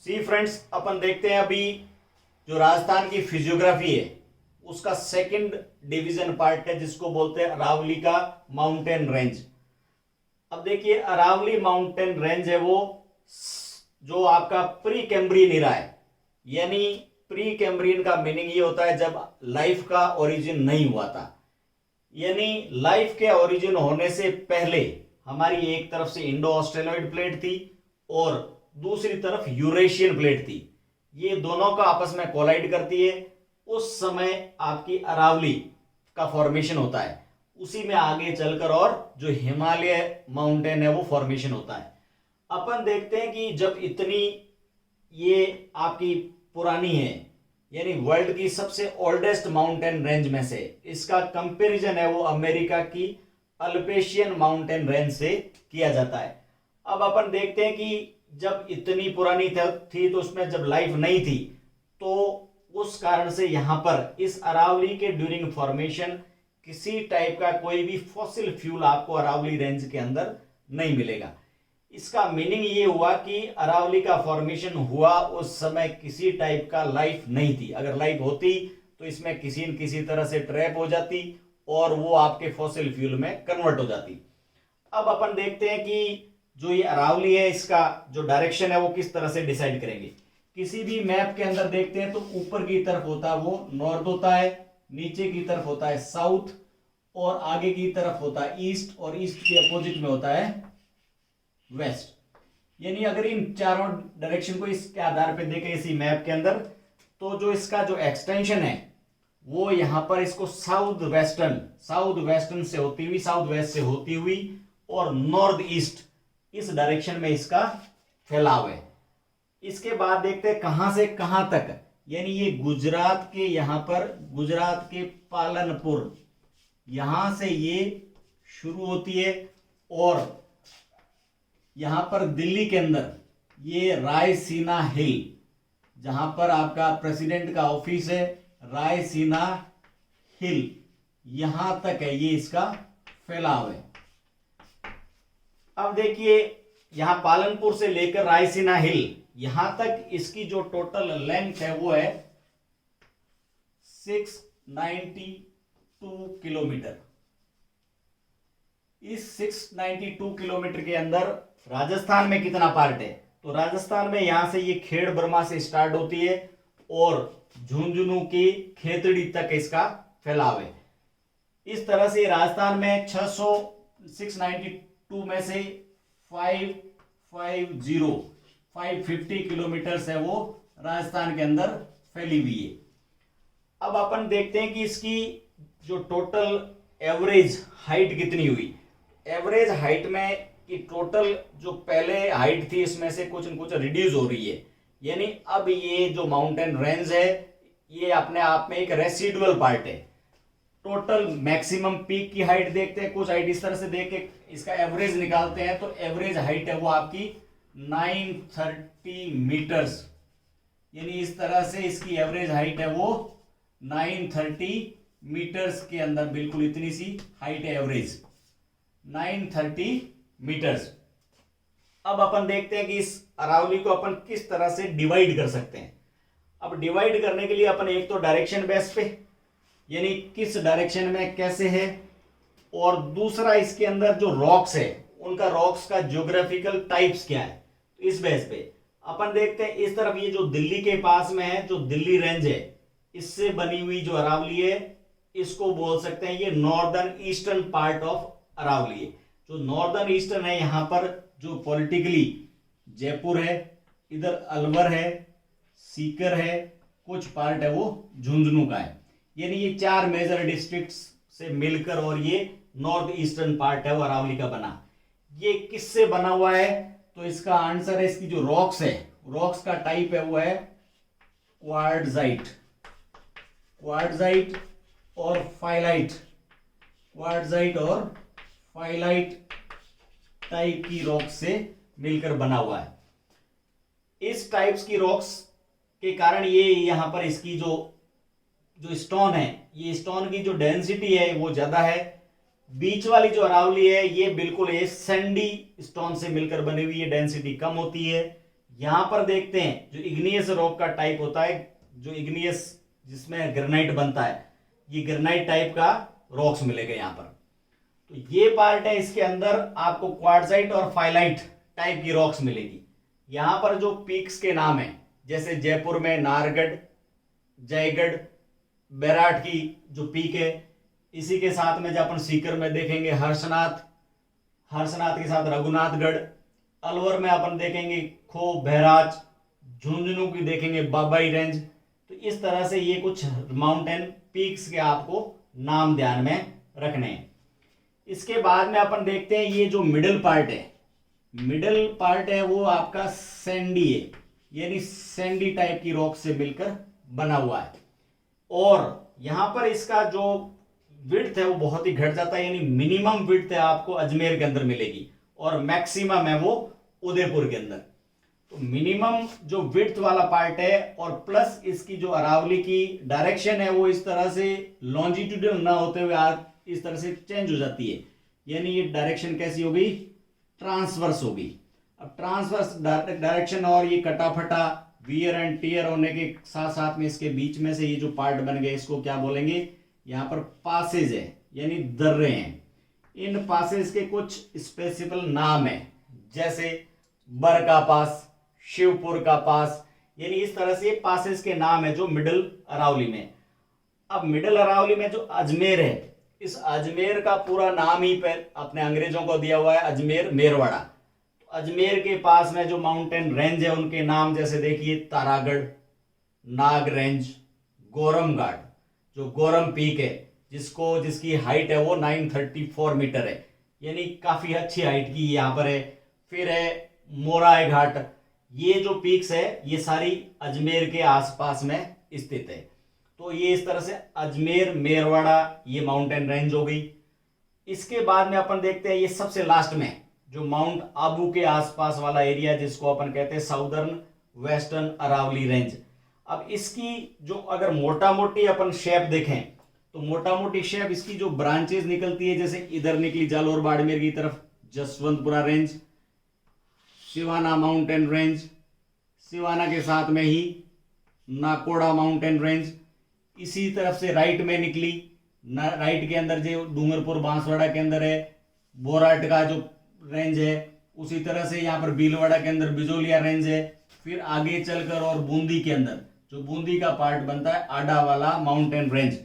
सी friends, अपन देखते हैं अभी जो राजस्थान की फिजियोग्राफी है उसका सेकंड डिवीजन पार्ट है जिसको बोलते हैं अरावली का माउंटेन रेंज। अब देखिए, अरावली माउंटेन रेंज है वो जो आपका प्री कैम्ब्रियन इरा है, यानी प्री कैम्ब्रियन का मीनिंग ये होता है जब लाइफ का ओरिजिन नहीं हुआ था, यानी लाइफ के ओरिजिन होने से पहले हमारी एक तरफ से इंडो ऑस्ट्रेलॉइड प्लेट थी और दूसरी तरफ यूरेशियन प्लेट थी। ये दोनों का आपस में कोलाइड करती है, उस समय आपकी अरावली का फॉर्मेशन होता है। उसी में आगे चलकर और जो हिमालय माउंटेन है वो फॉर्मेशन होता है। अपन देखते हैं कि जब इतनी ये आपकी पुरानी है, यानी वर्ल्ड की सबसे ओल्डेस्ट माउंटेन रेंज में से इसका कंपैरिजन है वो अमेरिका की अल्पेशियन माउंटेन रेंज से किया जाता है। अब अपन देखते हैं कि जब इतनी पुरानी थी तो उसमें जब लाइफ नहीं थी, तो उस कारण से यहां पर इस अरावली के ड्यूरिंग फॉर्मेशन किसी टाइप का कोई भी फॉसिल फ्यूल आपको अरावली रेंज के अंदर नहीं मिलेगा। इसका मीनिंग ये हुआ कि अरावली का फॉर्मेशन हुआ उस समय किसी टाइप का लाइफ नहीं थी। अगर लाइफ होती तो इसमें किसी न किसी तरह से ट्रैप हो जाती और वो आपके फॉसिल फ्यूल में कन्वर्ट हो जाती। अब अपन देखते हैं कि जो ये अरावली है इसका जो डायरेक्शन है वो किस तरह से डिसाइड करेंगे। किसी भी मैप के अंदर देखते हैं तो ऊपर की तरफ होता है वो नॉर्थ होता है, नीचे की तरफ होता है साउथ और आगे की तरफ होता है ईस्ट, और ईस्ट के अपोजिट में होता है वेस्ट। यानी अगर इन चारों डायरेक्शन को इसके आधार पे देखें इसी मैप के अंदर, तो जो इसका जो एक्सटेंशन है वो यहां पर इसको साउथ वेस्टर्न से होती हुई, साउथ वेस्ट से होती हुई और नॉर्थ ईस्ट इस डायरेक्शन में इसका फैलाव है। इसके बाद देखते हैं कहां से कहां तक, यानी ये गुजरात के यहां पर, गुजरात के पालनपुर यहां से ये शुरू होती है और यहां पर दिल्ली के अंदर ये रायसीना हिल, जहां पर आपका प्रेसिडेंट का ऑफिस है, रायसीना हिल यहां तक है ये इसका फैलाव है। अब देखिए, यहां पालनपुर से लेकर रायसीना हिल यहां तक इसकी जो टोटल लेंथ है वो है 692 किलोमीटर। इस 692 किलोमीटर के अंदर राजस्थान में कितना पार्ट है, तो राजस्थान में यहां से ये खेड़ बर्मा से स्टार्ट होती है और झुंझुनू की खेतड़ी तक इसका फैलाव है। इस तरह से राजस्थान में 692 में से 550 किलोमीटर है वो राजस्थान के अंदर फैली हुई है। अब अपन देखते हैं कि इसकी जो टोटल एवरेज हाइट कितनी हुई। एवरेज हाइट में कि टोटल जो पहले हाइट थी इसमें से कुछ न कुछ रिड्यूस हो रही है, यानी अब ये जो माउंटेन रेंज है ये अपने आप में एक रेसिडुअल पार्ट है। टोटल मैक्सिमम पीक की हाइट देखते हैं, कुछ हाइट इस तरह से देख के इसका एवरेज निकालते हैं, तो एवरेज हाइट है वो आपकी 930 मीटर्स, यानी इस तरह से इसकी एवरेज हाइट है वो 930 मीटर्स के अंदर, बिल्कुल इतनी सी हाइट है एवरेज 930 मीटर्स। अब अपन देखते हैं कि इस अरावली को अपन किस तरह से डिवाइड कर सकते हैं। अब डिवाइड करने के लिए अपन एक तो डायरेक्शन बेस पे, यानी किस डायरेक्शन में कैसे है, और दूसरा इसके अंदर जो रॉक्स है उनका रॉक्स का ज्योग्राफिकल टाइप्स क्या है, तो इस बेस पे अपन देखते हैं। इस तरफ ये जो दिल्ली के पास में है, जो दिल्ली रेंज है, इससे बनी हुई जो अरावली है इसको बोल सकते हैं ये northern eastern part of Aravalli है। जो नॉर्दर्न ईस्टर्न है यहाँ पर जो पॉलिटिकली जयपुर है, इधर अलवर है, सीकर है, कुछ पार्ट है वो झुंझुनू का है, यानी ये चार मेजर डिस्ट्रिक्ट्स से मिलकर और ये नॉर्थ ईस्टर्न पार्ट है वो अरावली का बना। ये किससे बना हुआ है, तो इसका आंसर है इसकी जो रॉक्स है, रॉक्स का टाइप है वो है क्वार्टजाइट और फाइलाइट टाइप की रॉक्स से मिलकर बना हुआ है। इस टाइप्स की रॉक्स के कारण ये यहां पर इसकी जो स्टोन है, ये स्टोन की जो डेंसिटी है वो ज्यादा है। बीच वाली जो अरावली है ये बिल्कुल ये सैंडी स्टोन से मिलकर बनी हुई है, डेंसिटी कम होती है। यहां पर देखते हैं जो इग्नियस रॉक का टाइप होता है, जो इग्नियस जिसमें ग्रेनाइट बनता है, ये ग्रेनाइट टाइप का रॉक्स मिलेगा यहाँ पर। तो ये पार्ट है, इसके अंदर आपको क्वार्टजाइट और फाइलाइट टाइप की रॉक्स मिलेगी। यहां पर जो पीक्स के नाम है, जैसे जयपुर में नाहरगढ़, जयगढ़, बैराट की जो पीक है, इसी के साथ में जब अपन सीकर में देखेंगे हर्षनाथ, हर्षनाथ के साथ रघुनाथगढ़, अलवर में अपन देखेंगे खो बहराज, झुंझुनू की देखेंगे बाबाई रेंज। तो इस तरह से ये कुछ माउंटेन पीक्स के आपको नाम ध्यान में रखने हैं। इसके बाद में अपन देखते हैं ये जो मिडिल पार्ट है, मिडिल पार्ट है वो आपका सैंडी है, यानी सैंडी टाइप की रॉक से मिलकर बना हुआ है। और यहां पर इसका जो विड्थ है वो बहुत ही घट जाता है, यानी मिनिमम विड्थ है आपको अजमेर के अंदर मिलेगी और मैक्सिमम है वो उदयपुर के अंदर। तो मिनिमम जो विड्थ वाला पार्ट है, और प्लस इसकी जो अरावली की डायरेक्शन है वो इस तरह से लॉन्जिट्यूडल ना होते हुए इस तरह से चेंज हो जाती है, यानी ये डायरेक्शन कैसी हो गई, ट्रांसवर्स हो गई। अब ट्रांसवर्स डायरेक्शन और ये कटाफटा वियर एंड टियर होने के साथ साथ में इसके बीच में से ये जो पार्ट बन गए, इसको क्या बोलेंगे, यहाँ पर पासेज है, यानी दर्रे हैं। इन पासेज के कुछ स्पेसिफिक नाम है, जैसे बर का पास, शिवपुर का पास, यानी इस तरह से पासेज के नाम है जो मिडिल अरावली में। अब मिडिल अरावली में जो अजमेर है, इस अजमेर का पूरा नाम ही अपने अंग्रेजों को दिया हुआ है, अजमेर मेरवाड़ा। तो अजमेर के पास में जो माउंटेन रेंज है उनके नाम जैसे देखिए तारागढ़, नाग रेंज, गोरम घाट, जो गोरम पीक है जिसकी हाइट है वो 934 मीटर है, यानी काफी अच्छी हाइट की यहाँ पर है। फिर है मोराय घाट, ये जो पीक्स है ये सारी अजमेर के आसपास में स्थित है। तो ये इस तरह से अजमेर मेरवाड़ा ये माउंटेन रेंज हो गई। इसके बाद में अपन देखते हैं ये सबसे लास्ट में जो माउंट आबू के आसपास वाला एरिया, जिसको अपन कहते हैं साउदर्न वेस्टर्न अरावली रेंज। अब इसकी जो अगर मोटा मोटी अपन शेप देखें तो मोटा मोटी शेप इसकी जो ब्रांचेस निकलती है, जैसे इधर निकली जालोर बाड़मेर की तरफ Jaswantpura range, Siwana mountain range, Siwana के साथ में ही नाकोड़ा माउंटेन रेंज, इसी तरफ से राइट में निकली, राइट के अंदर जो डूंगरपुर बांसवाड़ा के अंदर है बोराट का जो रेंज है, उसी तरह से यहाँ पर भीलवाड़ा के अंदर बिजोलिया रेंज है। फिर आगे चलकर और बूंदी के अंदर जो बूंदी का पार्ट बनता है आडा वाला माउंटेन रेंज।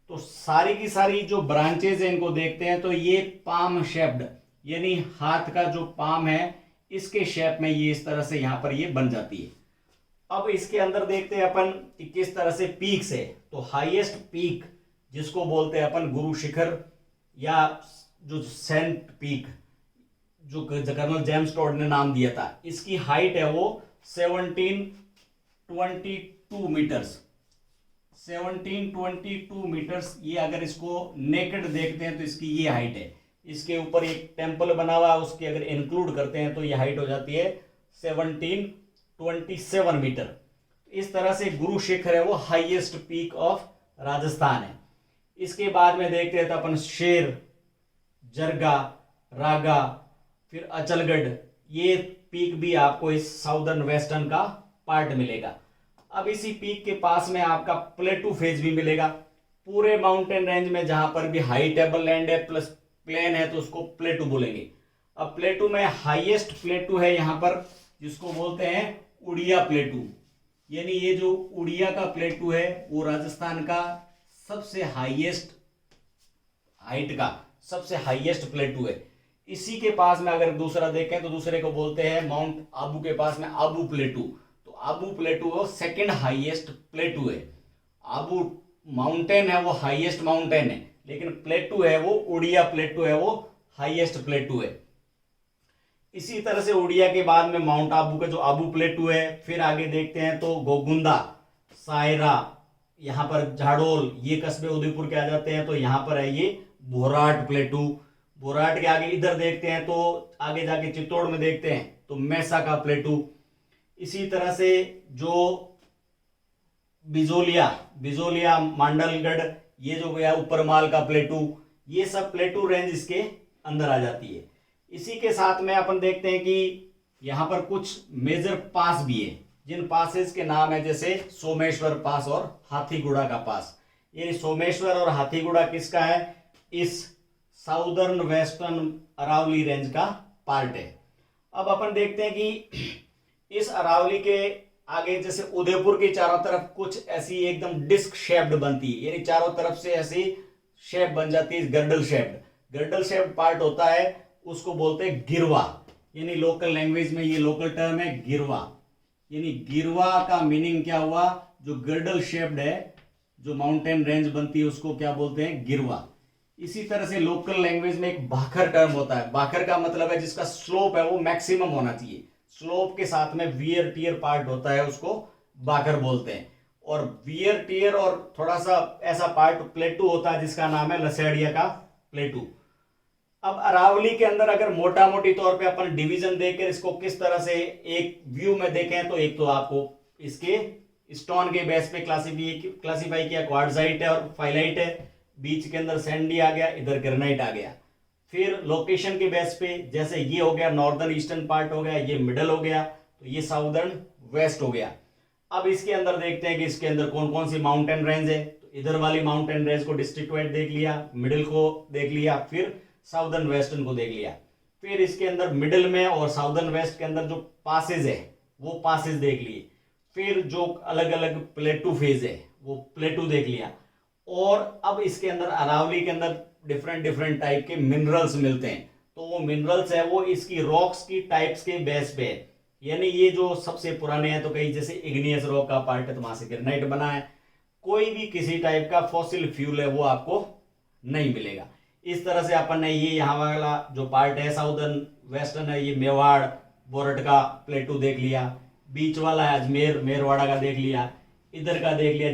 तो सारी की सारी जो ब्रांचेज है इनको देखते हैं तो ये पाम शेप्ड, यानी हाथ का जो पाम है इसके शेप में ये इस तरह से यहाँ पर ये बन जाती है। अब इसके अंदर देखते हैं अपन कि किस तरह से पीक्स है। तो हाईएस्ट पीक जिसको बोलते हैं अपन गुरु शिखर या जो सेंट पीक, जो कर्नल जेम्स टॉड ने नाम दिया था, इसकी हाइट है वो 1722 मीटर्स, 1722 मीटर्स। ये अगर इसको नेकेड देखते हैं तो इसकी ये हाइट है। इसके ऊपर एक टेम्पल बना हुआ है, उसके अगर इंक्लूड करते हैं तो ये हाइट हो जाती है 1727 मीटर। इस तरह से गुरु शिखर है वो हाईएस्ट पीक ऑफ राजस्थान है। इसके बाद में देखते हैं तो अपन शेर, जरगा, रागा, फिर अचलगढ़, ये पीक भी आपको इस साउदर्न वेस्टर्न का पार्ट मिलेगा। अब इसी पीक के पास में आपका प्लेटू फेज भी मिलेगा। पूरे माउंटेन रेंज में जहां पर भी हाई टेबल लैंड है प्लस प्लेन है तो उसको प्लेटू बोलेंगे। अब प्लेटू में हाईएस्ट प्लेटू है यहाँ पर जिसको बोलते हैं उड़िया प्लेटू, यानी ये जो उड़िया का प्लेटू है वो राजस्थान का सबसे हाईएस्ट हाइट का सबसे हाईएस्ट प्लेटू है। इसी के पास में अगर दूसरा देखें तो दूसरे को बोलते हैं माउंट आबू के पास में आबू प्लेटू। तो आबू प्लेटू वो सेकंड हाईएस्ट प्लेटू है। आबू माउंटेन है वो हाईएस्ट माउंटेन है, लेकिन प्लेटू है वो उड़िया प्लेटू है वो हाईएस्ट प्लेटू है। इसी तरह से उड़िया के बाद में माउंट आबू का जो आबू प्लेटू है। फिर आगे देखते हैं तो गोगुंदा, सायरा, यहाँ पर झाड़ोल, ये कस्बे उदयपुर के आ जाते हैं। तो यहाँ पर है ये बोराट प्लेटू। बोराट के आगे इधर देखते हैं तो आगे जाके चित्तौड़ में देखते हैं तो मैसा का प्लेटू। इसी तरह से जो बिजोलिया मांडलगढ़, ये जो गया ऊपर माल का प्लेटू, ये सब प्लेटू रेंज इसके अंदर आ जाती है। इसी के साथ में अपन देखते हैं कि यहाँ पर कुछ मेजर पास भी है, जिन पासेस के नाम है जैसे सोमेश्वर पास और हाथीगुड़ा का पास। ये सोमेश्वर और हाथीगुड़ा किसका है? इस साउदर्न वेस्टर्न अरावली रेंज का पार्ट है। अब अपन देखते हैं कि इस अरावली के आगे जैसे उदयपुर के चारों तरफ कुछ ऐसी एकदम डिस्क शेप्ड बनती है, यानी चारों तरफ से ऐसी शेप बन जाती है, girdle shaped. Girdle shaped part होता है, उसको बोलते हैं गिरवा, यानी लोकल लैंग्वेज में ये लोकल टर्म है गिरवा। यानी गिरवा का मीनिंग क्या हुआ? जो गर्डल शेप्ड है, जो माउंटेन रेंज बनती है उसको क्या बोलते हैं? गिरवा। इसी तरह से लोकल लैंग्वेज में एक भाखर टर्म होता है। भाखर का मतलब है जिसका स्लोप है वो मैक्सिमम होना चाहिए, स्लोप के साथ में वियर टियर पार्ट होता है, उसको भाखर बोलते हैं। और वियर टियर और थोड़ा सा ऐसा पार्ट प्लेटू होता है जिसका नाम है लसेड़िया का प्लेटू। अब अरावली के अंदर अगर मोटा मोटी तौर पे अपन डिवीजन देकर इसको किस तरह से एक व्यू में देखें, तो एक तो आपको इसके स्टोन के बेस पे क्लासीफाई किया, क्वार्ट्जाइट है और फाइलाइट है, बीच के अंदर सैंडी आ गया, इधर ग्रेनाइट आ गया। फिर लोकेशन के बेस पे जैसे ये हो गया नॉर्दर्न ईस्टर्न पार्ट हो गया, ये मिडल हो गया, तो ये साउदर्न वेस्ट हो गया। अब इसके अंदर देखते हैं कि इसके अंदर कौन कौन सी माउंटेन रेंज है। तो इधर वाली माउंटेन रेंज को डिस्ट्रिक्ट वाइड देख लिया, मिडिल को देख लिया, फिर साउदर्न वेस्टर्न को देख लिया। फिर इसके अंदर मिडिल में और साउदर्न वेस्ट के अंदर जो पासेज है वो पासेज देख लिए। फिर जो अलग अलग प्लेटू फेज है वो प्लेटू देख लिया। और अब इसके अंदर अरावली के अंदर डिफरेंट डिफरेंट टाइप के मिनरल्स मिलते हैं, तो वो मिनरल्स है वो इसकी रॉक्स की टाइप्स के बेस पे है। यानी ये जो सबसे पुराने हैं तो कहीं जैसे इग्नियस रॉक का पार्ट है तो वहां से ग्रेनाइट बना है, कोई भी किसी टाइप का फॉसिल फ्यूल है वो आपको नहीं मिलेगा। इस तरह से अपन ने ये यहाँ वाला जो पार्ट है साउदर्न वेस्टर्न है, ये मेवाड़ बोरट का प्लेटू देख लिया, बीच वाला है अजमेर मेरवाड़ा का देख लिया, इधर का देख लिया